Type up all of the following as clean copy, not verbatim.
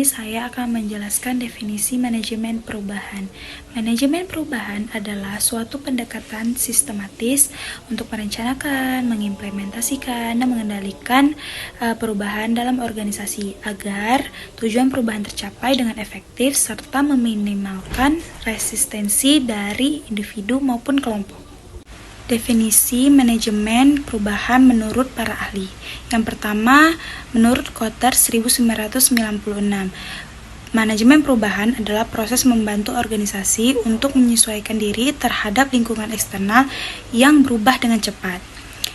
Saya akan menjelaskan definisi manajemen perubahan. Manajemen perubahan adalah suatu pendekatan sistematis untuk merencanakan, mengimplementasikan, dan mengendalikan perubahan dalam organisasi agar tujuan perubahan tercapai dengan efektif serta meminimalkan resistensi dari individu maupun kelompok. Definisi manajemen perubahan menurut para ahli. Yang pertama, menurut Kotter 1996, manajemen perubahan adalah proses membantu organisasi untuk menyesuaikan diri terhadap lingkungan eksternal yang berubah dengan cepat.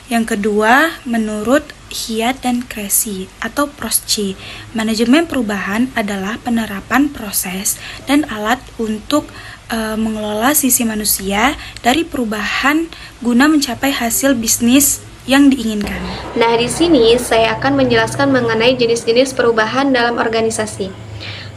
Yang kedua, menurut Hyatt dan Cressy atau PROSCI, manajemen perubahan adalah penerapan proses dan alat untuk mengelola sisi manusia dari perubahan guna mencapai hasil bisnis yang diinginkan. Nah, di sini saya akan menjelaskan mengenai jenis-jenis perubahan dalam organisasi.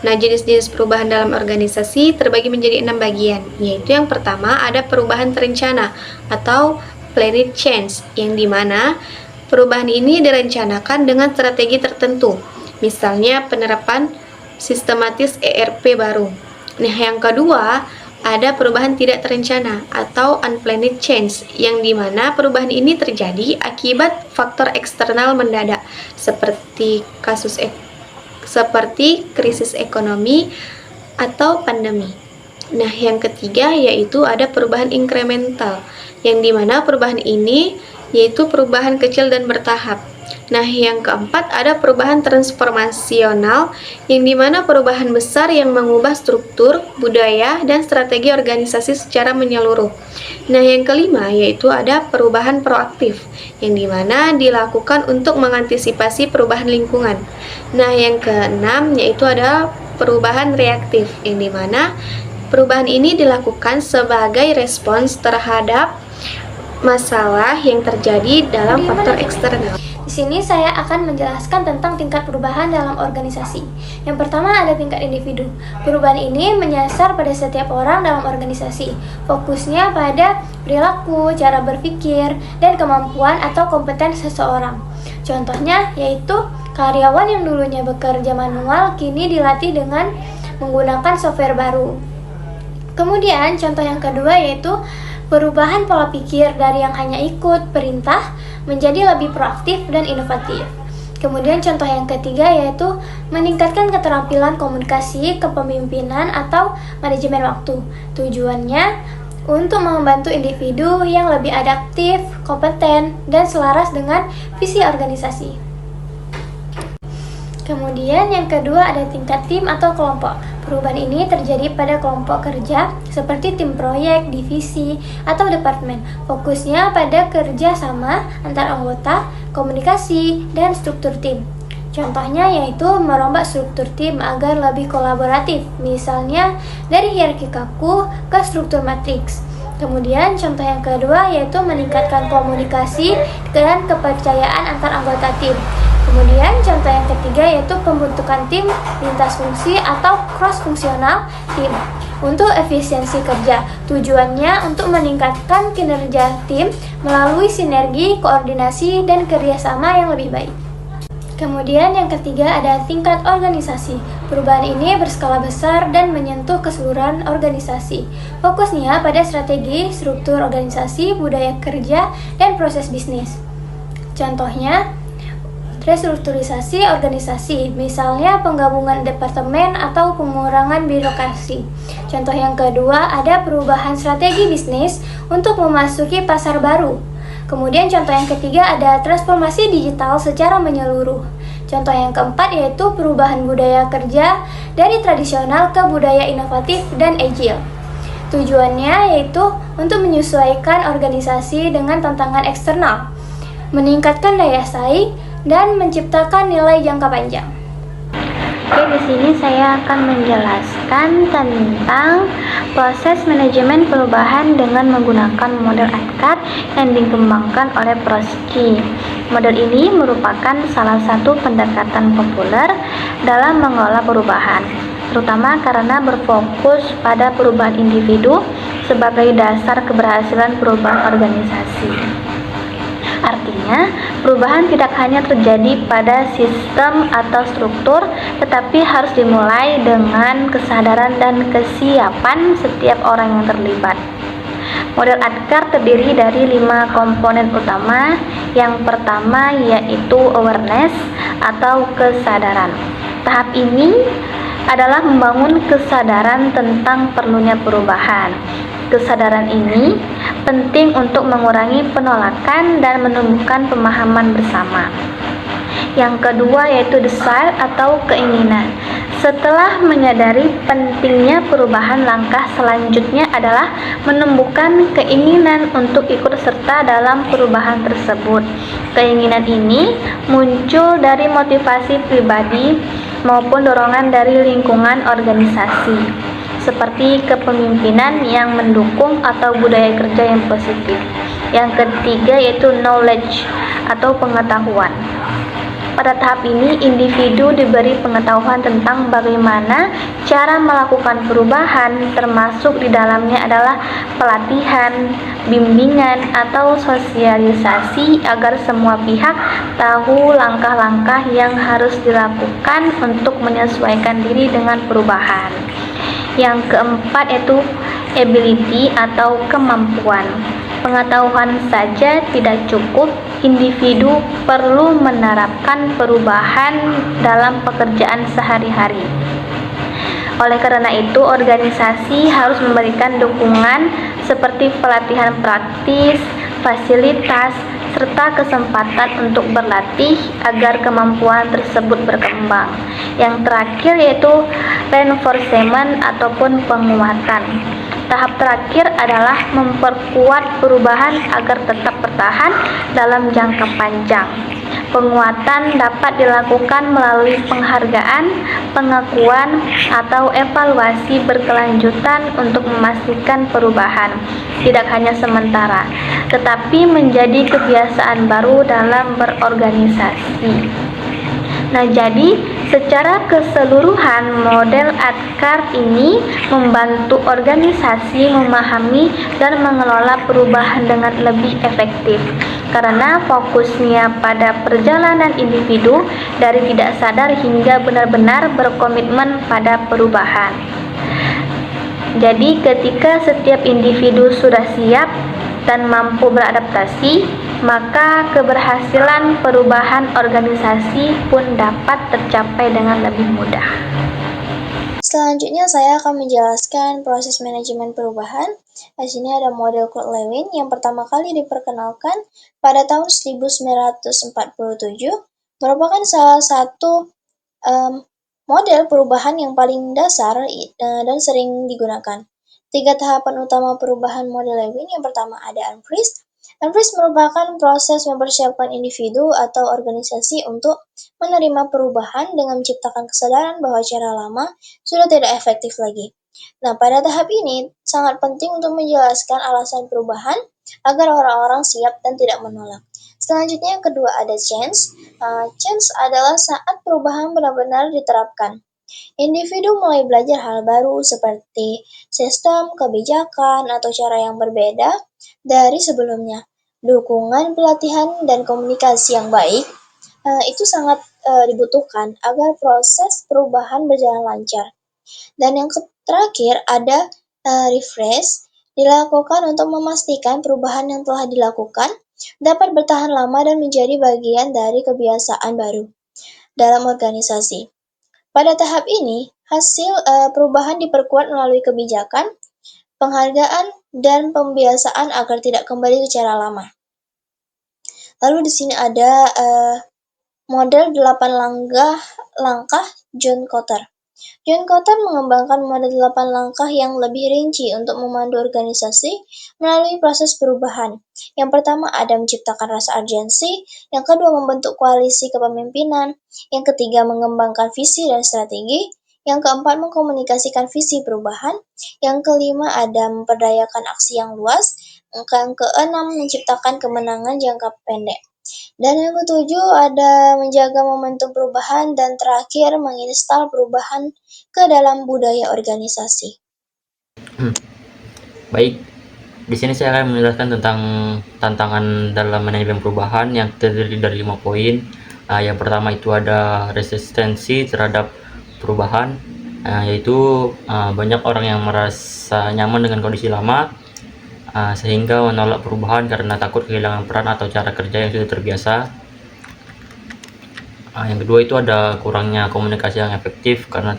Nah, jenis-jenis perubahan dalam organisasi terbagi menjadi 6 bagian, yaitu yang pertama ada perubahan terencana atau planned change, yang dimana perubahan ini direncanakan dengan strategi tertentu, misalnya penerapan sistematis ERP baru. Nah, yang kedua ada perubahan tidak terencana atau unplanned change, yang dimana perubahan ini terjadi akibat faktor eksternal mendadak seperti krisis ekonomi atau pandemi. Nah, yang ketiga yaitu ada perubahan incremental, yang dimana perubahan ini yaitu perubahan kecil dan bertahap. Nah, yang keempat ada perubahan transformasional, yang dimana perubahan besar yang mengubah struktur, budaya, dan strategi organisasi secara menyeluruh. Nah, yang kelima yaitu ada perubahan proaktif, yang dimana dilakukan untuk mengantisipasi perubahan lingkungan. Nah, yang keenam yaitu ada perubahan reaktif, yang dimana perubahan ini dilakukan sebagai respons terhadap masalah yang terjadi dalam faktor eksternal. Di sini saya akan menjelaskan tentang tingkat perubahan dalam organisasi. Yang pertama ada tingkat individu. Perubahan ini menyasar pada setiap orang dalam organisasi. Fokusnya pada perilaku, cara berpikir, dan kemampuan atau kompeten seseorang. Contohnya yaitu karyawan yang dulunya bekerja manual kini dilatih dengan menggunakan software baru. Kemudian contoh yang kedua yaitu perubahan pola pikir dari yang hanya ikut perintah menjadi lebih proaktif dan inovatif. Kemudian contoh yang ketiga yaitu meningkatkan keterampilan komunikasi, kepemimpinan atau manajemen waktu. Tujuannya untuk membantu individu yang lebih adaptif, kompeten, dan selaras dengan visi organisasi. Kemudian yang kedua ada tingkat tim atau kelompok. Perubahan ini terjadi pada kelompok kerja seperti tim proyek, divisi, atau departemen. Fokusnya pada kerja sama antar anggota, komunikasi, dan struktur tim. Contohnya yaitu merombak struktur tim agar lebih kolaboratif, misalnya dari hierarki kaku ke struktur matriks. Kemudian contoh yang kedua yaitu meningkatkan komunikasi dan kepercayaan antar anggota tim. Kemudian contoh yang ketiga yaitu pembentukan tim lintas fungsi atau cross-fungsional tim untuk efisiensi kerja. Tujuannya untuk meningkatkan kinerja tim melalui sinergi, koordinasi, dan kerjasama yang lebih baik. Kemudian yang ketiga ada tingkat organisasi. Perubahan ini berskala besar dan menyentuh keseluruhan organisasi. Fokusnya pada strategi, struktur organisasi, budaya kerja, dan proses bisnis. Contohnya restrukturisasi organisasi, misalnya penggabungan departemen atau pengurangan birokrasi. Contoh yang kedua ada perubahan strategi bisnis untuk memasuki pasar baru. Kemudian contoh yang ketiga ada transformasi digital secara menyeluruh. Contoh yang keempat yaitu perubahan budaya kerja dari tradisional ke budaya inovatif dan agile. Tujuannya yaitu untuk menyesuaikan organisasi dengan tantangan eksternal, meningkatkan daya saing, dan menciptakan nilai jangka panjang. Oke, di sini saya akan menjelaskan menjelaskan tentang proses manajemen perubahan dengan menggunakan model ADKAR yang dikembangkan oleh Prosky. Model ini merupakan salah satu pendekatan populer dalam mengelola perubahan, terutama karena berfokus pada perubahan individu sebagai dasar keberhasilan perubahan organisasi. Artinya, perubahan tidak hanya terjadi pada sistem atau struktur, tetapi harus dimulai dengan kesadaran dan kesiapan setiap orang yang terlibat. Model ADKAR terdiri dari 5 komponen utama. Yang pertama yaitu awareness atau kesadaran. Tahap ini adalah membangun kesadaran tentang perlunya perubahan. Kesadaran ini penting untuk mengurangi penolakan dan menumbuhkan pemahaman bersama. Yang kedua yaitu desire atau keinginan. Setelah menyadari pentingnya perubahan, langkah selanjutnya adalah menumbuhkan keinginan untuk ikut serta dalam perubahan tersebut. Keinginan ini muncul dari motivasi pribadi maupun dorongan dari lingkungan organisasi, seperti kepemimpinan yang mendukung atau budaya kerja yang positif. Yang ketiga yaitu knowledge atau pengetahuan. Pada tahap ini, individu diberi pengetahuan tentang bagaimana cara melakukan perubahan, termasuk di dalamnya adalah pelatihan, bimbingan, atau sosialisasi agar semua pihak tahu langkah-langkah yang harus dilakukan untuk menyesuaikan diri dengan perubahan. Yang keempat yaitu ability atau kemampuan. Pengetahuan saja tidak cukup, individu perlu menerapkan perubahan dalam pekerjaan sehari-hari. Oleh karena itu, organisasi harus memberikan dukungan seperti pelatihan praktis, fasilitas, serta kesempatan untuk berlatih agar kemampuan tersebut berkembang. Yang terakhir yaitu reinforcement ataupun penguatan. Tahap terakhir adalah memperkuat perubahan agar tetap bertahan dalam jangka panjang. Penguatan dapat dilakukan melalui penghargaan, pengakuan, atau evaluasi berkelanjutan untuk memastikan perubahan tidak hanya sementara, tetapi menjadi kebiasaan baru dalam berorganisasi. Nah, jadi secara keseluruhan model ADKAR ini membantu organisasi memahami dan mengelola perubahan dengan lebih efektif karena fokusnya pada perjalanan individu dari tidak sadar hingga benar-benar berkomitmen pada perubahan. Jadi ketika setiap individu sudah siap dan mampu beradaptasi, maka keberhasilan perubahan organisasi pun dapat tercapai dengan lebih mudah. Selanjutnya saya akan menjelaskan proses manajemen perubahan. Di sini ada model Claude Lewin yang pertama kali diperkenalkan pada tahun 1947, merupakan salah satu model perubahan yang paling dasar dan sering digunakan. 3 tahapan utama perubahan model Lewin. Yang pertama ada unfreeze. Unfreeze merupakan proses mempersiapkan individu atau organisasi untuk menerima perubahan dengan menciptakan kesadaran bahwa cara lama sudah tidak efektif lagi. Nah, pada tahap ini sangat penting untuk menjelaskan alasan perubahan agar orang-orang siap dan tidak menolak. Selanjutnya yang kedua ada change. Change adalah saat perubahan benar-benar diterapkan. Individu mulai belajar hal baru seperti sistem, kebijakan, atau cara yang berbeda dari sebelumnya. Dukungan, pelatihan, dan komunikasi yang baik itu sangat dibutuhkan agar proses perubahan berjalan lancar. Dan yang terakhir ada refresh, dilakukan untuk memastikan perubahan yang telah dilakukan dapat bertahan lama dan menjadi bagian dari kebiasaan baru dalam organisasi. Pada tahap ini, hasil perubahan diperkuat melalui kebijakan, penghargaan, dan pembiasaan agar tidak kembali ke cara lama. Lalu di sini ada model 8 langkah John Kotter. John Kotter mengembangkan model 8 langkah yang lebih rinci untuk memandu organisasi melalui proses perubahan. Yang pertama ada menciptakan rasa urgensi, yang kedua membentuk koalisi kepemimpinan, yang ketiga mengembangkan visi dan strategi, Yang keempat, mengkomunikasikan visi perubahan. Yang kelima, ada memperdayakan aksi yang luas. Yang keenam, menciptakan kemenangan jangka pendek. Dan yang ketujuh, ada menjaga momentum perubahan. Dan terakhir, menginstal perubahan ke dalam budaya organisasi. Baik, di sini saya akan menjelaskan tentang tantangan dalam manajemen perubahan yang terdiri dari 5 poin. Yang pertama itu ada resistensi terhadap perubahan, yaitu banyak orang yang merasa nyaman dengan kondisi lama, sehingga menolak perubahan karena takut kehilangan peran atau cara kerja yang sudah terbiasa. Yang kedua itu ada kurangnya komunikasi yang efektif karena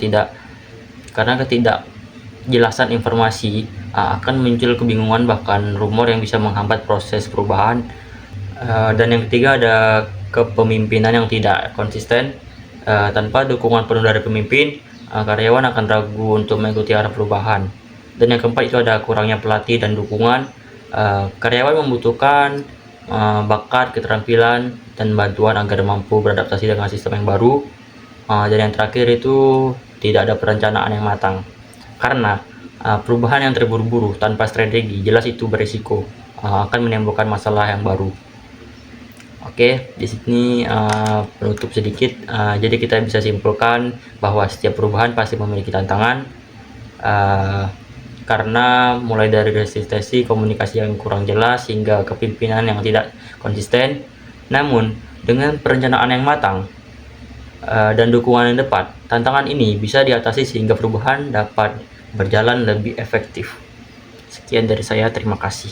ketidakjelasan informasi akan muncul kebingungan bahkan rumor yang bisa menghambat proses perubahan. Dan yang ketiga ada kepemimpinan yang tidak konsisten. Tanpa dukungan penuh dari pemimpin, karyawan akan ragu untuk mengikuti arah perubahan. Dan yang keempat itu ada kurangnya pelatih dan dukungan. Karyawan membutuhkan bakat, keterampilan, dan bantuan agar mampu beradaptasi dengan sistem yang baru. Dan yang terakhir itu tidak ada perencanaan yang matang, karena perubahan yang terburu-buru tanpa strategi jelas itu berisiko akan menimbulkan masalah yang baru. Oke, di sini penutup sedikit. Jadi kita bisa simpulkan bahwa setiap perubahan pasti memiliki tantangan, karena mulai dari resistensi, komunikasi yang kurang jelas, hingga kepemimpinan yang tidak konsisten. Namun dengan perencanaan yang matang dan dukungan yang tepat, tantangan ini bisa diatasi sehingga perubahan dapat berjalan lebih efektif. Sekian dari saya, terima kasih.